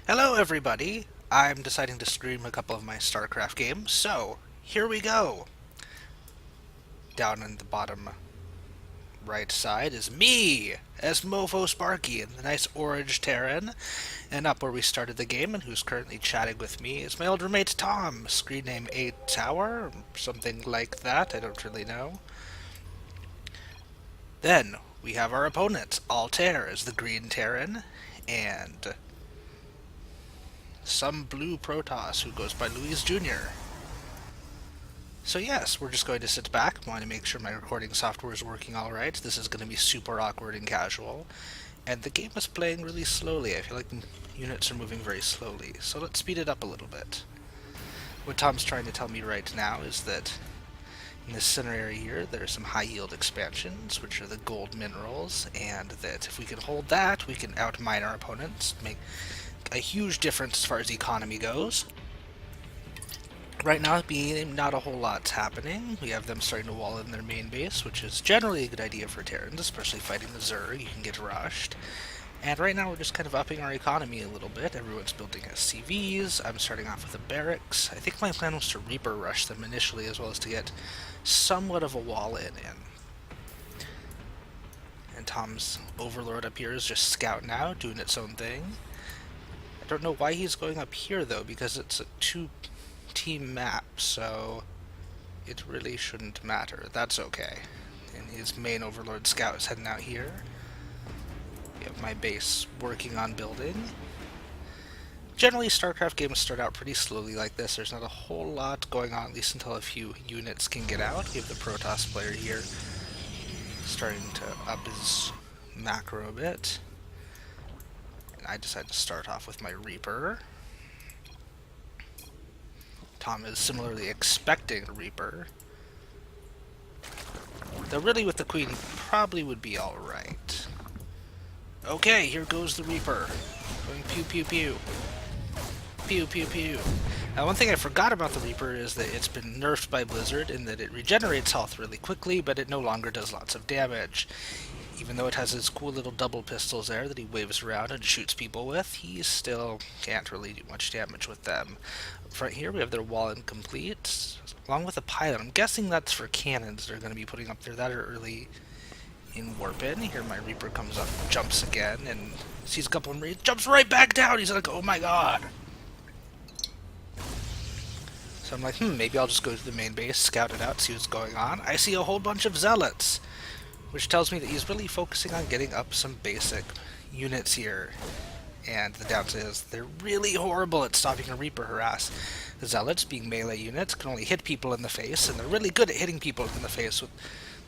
Hello, everybody! I'm deciding to stream a couple of my StarCraft games, so here we go! Down in the bottom right side is me, as Mofo Sparky, in the nice orange Terran. And up where we started the game, and who's currently chatting with me, is my old roommate Tom, screen name 8 Tower, or something like that, I don't really know. Then we have our opponent, Altair, as the green Terran, and some blue Protoss who goes by Louise Jr. So yes, we're just going to sit back. I want to make sure my recording software is working all right. This is going to be super awkward and casual. And the game is playing really slowly. I feel like the units are moving very slowly. So let's speed it up a little bit. What Tom's trying to tell me right now is that in this center area here, there are some high yield expansions, which are the gold minerals, and that if we can hold that, we can outmine our opponents, make a huge difference as far as economy goes. Right now, being not a whole lot's happening. We have them starting to wall in their main base, which is generally a good idea for Terrans, especially fighting the Zerg. You can get rushed. And right now, we're just kind of upping our economy a little bit. Everyone's building SCVs. I'm starting off with a barracks. I think my plan was to Reaper rush them initially, as well as to get somewhat of a wall in. And Tom's Overlord up here is just scouting out, doing its own thing. I don't know why he's going up here, though, because it's a two-team map, so it really shouldn't matter. That's okay. And his main Overlord Scout is heading out here. We have my base working on building. Generally, StarCraft games start out pretty slowly like this. There's not a whole lot going on, at least until a few units can get out. We have the Protoss player here starting to up his macro a bit. And I decided to start off with my Reaper. Tom is similarly expecting a Reaper. Though really with the Queen, he probably would be alright. Okay, here goes the Reaper. Going pew pew pew. Pew pew pew. Now one thing I forgot about the Reaper is that it's been nerfed by Blizzard in that it regenerates health really quickly, but it no longer does lots of damage. Even though it has his cool little double pistols there that he waves around and shoots people with, he still can't really do much damage with them. Up front here we have their wall incomplete, along with a pylon. I'm guessing that's for cannons they're going to be putting up there that are early in warp in. Here my Reaper comes up, jumps again, and sees a couple of Marines, jumps right back down! He's like, oh my god! So I'm like, maybe I'll just go to the main base, scout it out, see what's going on. I see a whole bunch of zealots! Which tells me that he's really focusing on getting up some basic units here. And the downside is they're really horrible at stopping a Reaper harass. The Zealots, being melee units, can only hit people in the face, and they're really good at hitting people in the face with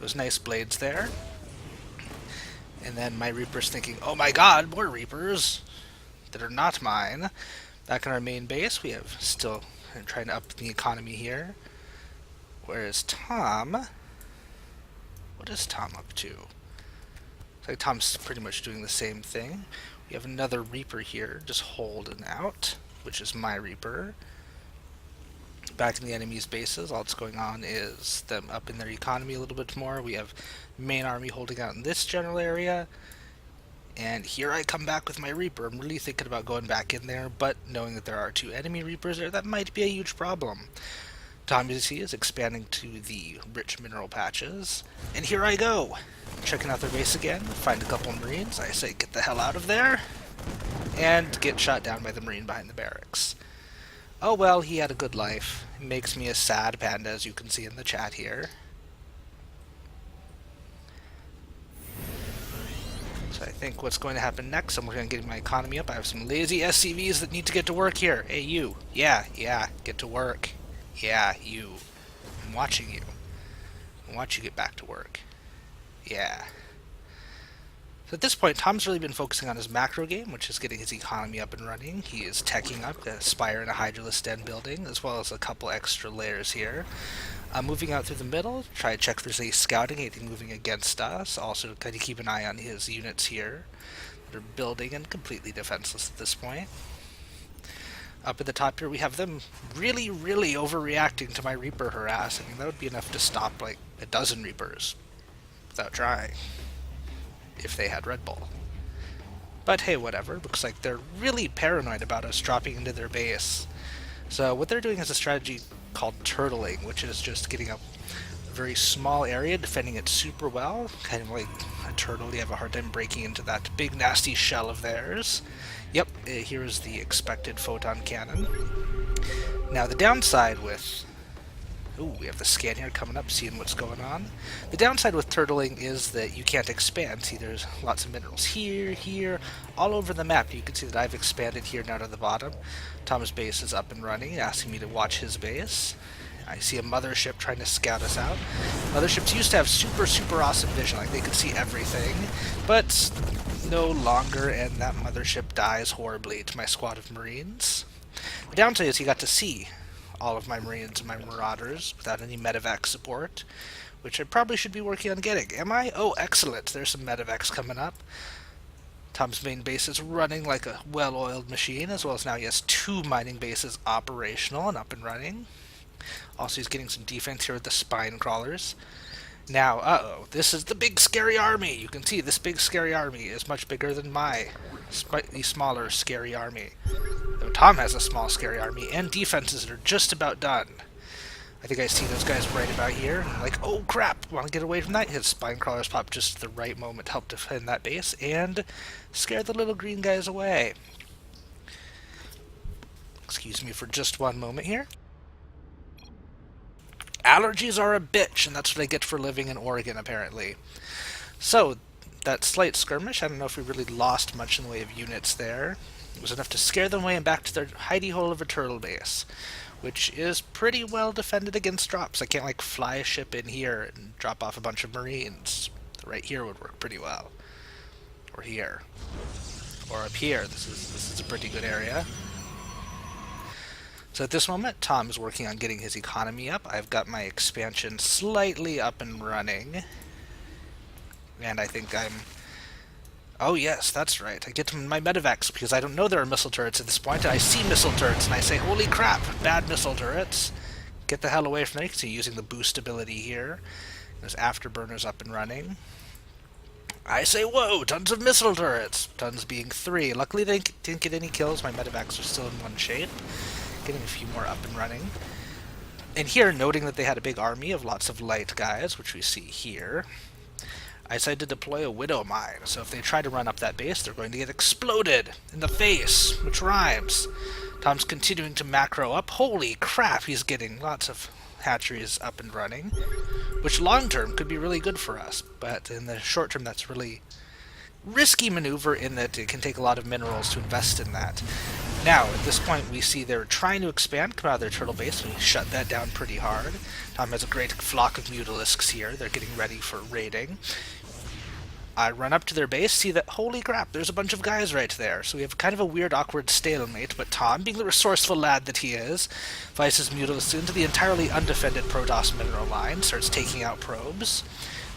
those nice blades there. And then my Reaper's thinking, oh my god, more Reapers that are not mine. Back on our main base, we have still trying to up the economy here. Whereas Tom... What is Tom up to? Looks like Tom's pretty much doing the same thing. We have another Reaper here, just holding out, which is my Reaper. Back in the enemy's bases, all that's going on is them up in their economy a little bit more. We have main army holding out in this general area. And here I come back with my Reaper. I'm really thinking about going back in there, but knowing that there are two enemy Reapers there, that might be a huge problem. Tom, as you see, is expanding to the rich mineral patches. And here I go! Checking out their base again, find a couple Marines. I say, get the hell out of there! And get shot down by the Marine behind the barracks. Oh well, he had a good life. It makes me a sad panda, as you can see in the chat here. So I think what's going to happen next, I'm going to get my economy up. I have some lazy SCVs that need to get to work here. Hey, you. Yeah, get to work. Yeah, you. I'm watching you. I want you to get back to work. Yeah. So at this point, Tom's really been focusing on his macro game, which is getting his economy up and running. He is teching up a Spire and a Hydralisk Den building, as well as a couple extra layers here. Moving out through the middle, try to check if there's any scouting, anything moving against us. Also, kind of keep an eye on his units here. They're building and completely defenseless at this point. Up at the top here, we have them really, really overreacting to my Reaper harass. I mean, that would be enough to stop, like, a dozen Reapers without trying, if they had Red Bull. But hey, whatever. Looks like they're really paranoid about us dropping into their base. So what they're doing is a strategy called turtling, which is just getting a very small area, defending it super well, kind of like a turtle. You have a hard time breaking into that big nasty shell of theirs. Yep, here's the expected photon cannon. Now the downside with... Ooh, we have the scan here coming up, seeing what's going on. The downside with turtling is that you can't expand. See, there's lots of minerals here, all over the map. You can see that I've expanded here down to the bottom. Tom's base is up and running, asking me to watch his base. I see a mothership trying to scout us out. Motherships used to have super awesome vision, like they could see everything, but no longer, and that mothership dies horribly to my squad of Marines. The downside is he got to see all of my Marines and my Marauders without any medevac support, which I probably should be working on getting. Am I? Oh, excellent. There's some medevacs coming up. Tom's main base is running like a well-oiled machine, as well as now he has 2 mining bases operational and up and running. Also, he's getting some defense here with the spine crawlers. Now, uh-oh, this is the big scary army. You can see this big scary army is much bigger than my slightly smaller scary army. Though Tom has a small scary army and defenses that are just about done. I think I see those guys right about here. I'm like, oh crap, want to get away from that? His spine crawlers pop just at the right moment to help defend that base and scare the little green guys away. Excuse me for just one moment here. Allergies are a bitch, and that's what I get for living in Oregon, apparently. So, that slight skirmish, I don't know if we really lost much in the way of units there. It was enough to scare them away and back to their hidey hole of a turtle base, which is pretty well defended against drops. I can't, like, fly a ship in here and drop off a bunch of Marines. Right here would work pretty well. Or here. Or up here. This is a pretty good area. So at this moment, Tom is working on getting his economy up. I've got my expansion slightly up and running. And I think I'm... Oh yes, that's right. I get to my medevacs because I don't know there are missile turrets at this point. I see missile turrets and I say, holy crap, bad missile turrets. Get the hell away from me. You can see using the boost ability here. There's afterburners up and running. I say, whoa, tons of missile turrets. Tons being 3. Luckily they didn't get any kills. My medevacs are still in one shape. Getting a few more up and running. And here, noting that they had a big army of lots of light guys, which we see here, I decided to deploy a Widow Mine. So if they try to run up that base, they're going to get exploded in the face, which rhymes. Tom's continuing to macro up. Holy crap, he's getting lots of hatcheries up and running, which long-term could be really good for us. But in the short term, that's really risky maneuver in that it can take a lot of minerals to invest in that. Now, at this point, we see they're trying to expand, come out of their turtle base, and we shut that down pretty hard. Tom has a great flock of mutalisks here. They're getting ready for raiding. I run up to their base, see that, holy crap, there's a bunch of guys right there. So we have kind of a weird, awkward stalemate, but Tom, being the resourceful lad that he is, flies his mutalisks into the entirely undefended Protoss mineral line, starts taking out probes.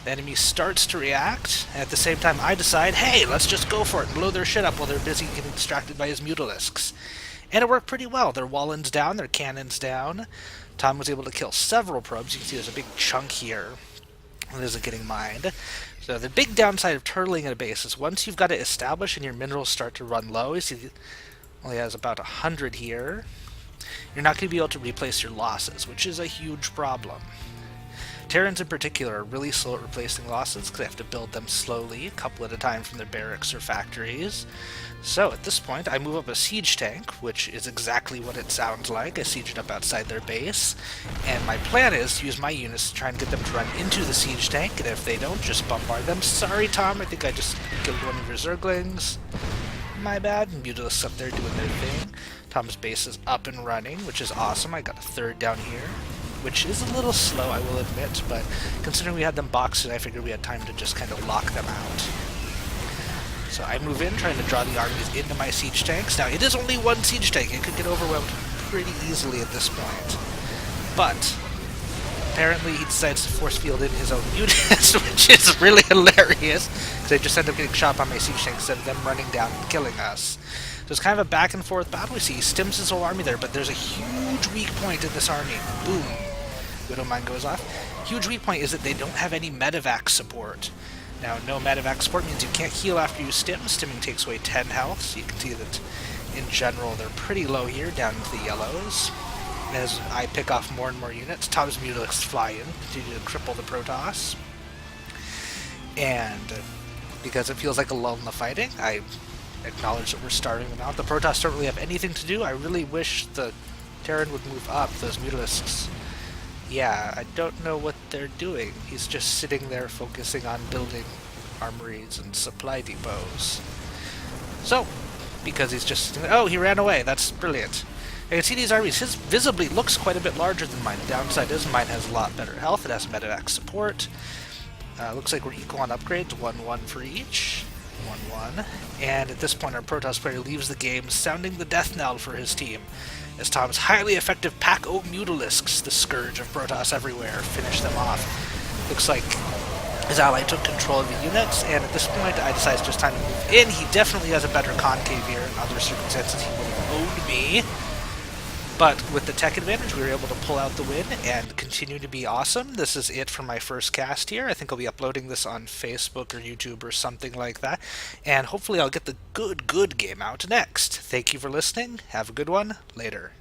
The enemy starts to react, and at the same time I decide, hey, let's just go for it and blow their shit up while they're busy getting distracted by his mutalisks. And it worked pretty well. Their Wallens down, their cannons down. Tom was able to kill several probes. You can see there's a big chunk here that isn't getting mined. So the big downside of turtling at a base is once you've got it established and your minerals start to run low, you see only has about 100 here, you're not going to be able to replace your losses, which is a huge problem. Terrans in particular are really slow at replacing losses because they have to build them slowly, a couple at a time from their barracks or factories. So at this point I move up a siege tank, which is exactly what it sounds like. I siege it up outside their base, and my plan is to use my units to try and get them to run into the siege tank, and if they don't, just bombard them. Sorry Tom, I think I just killed one of your Zerglings. My bad. Mutalisks up there doing their thing. Tom's base is up and running, which is awesome. I got a third down here, which is a little slow, I will admit, but considering we had them boxed in, I figured we had time to just kind of lock them out. So I move in, trying to draw the armies into my siege tanks. Now, it is only one siege tank. It could get overwhelmed pretty easily at this point. But apparently he decides to force field in his own units, which is really hilarious, because they just end up getting shot by my siege tanks instead of them running down and killing us. So it's kind of a back and forth battle. We see he stims his whole army there, but there's a huge weak point in this army. Boom. Widow Mine goes off. Huge weak point is that they don't have any medevac support. Now, no medevac support means you can't heal after you stim. Stimming takes away 10 health, so you can see that in general they're pretty low here, down into the yellows. As I pick off more and more units, Tom's Mutalisks fly in, continue to cripple the Protoss. And because it feels like a lull in the fighting, I acknowledge that we're starving them out. The Protoss don't really have anything to do. I really wish the Terran would move up, those Mutalisks. Yeah, I don't know what they're doing. He's just sitting there focusing on building armories and supply depots. So, because he's just... Oh, he ran away. That's brilliant. I can see these armies. His visibly looks quite a bit larger than mine. The downside is mine has a lot better health. It has medevac support. Looks like we're equal on upgrades. 1-1 for each. 1-1. And at this point, our Protoss player leaves the game, sounding the death knell for his team, as Tom's highly effective Pack O Mutalisks, the scourge of Protoss everywhere, finish them off. Looks like his ally took control of the units, and at this point, I decide it's just time to move in. He definitely has a better concave here. In other circumstances, he would have owed me. But with the tech advantage, we were able to pull out the win and continue to be awesome. This is it for my first cast here. I think I'll be uploading this on Facebook or YouTube or something like that. And hopefully I'll get the good game out next. Thank you for listening. Have a good one. Later.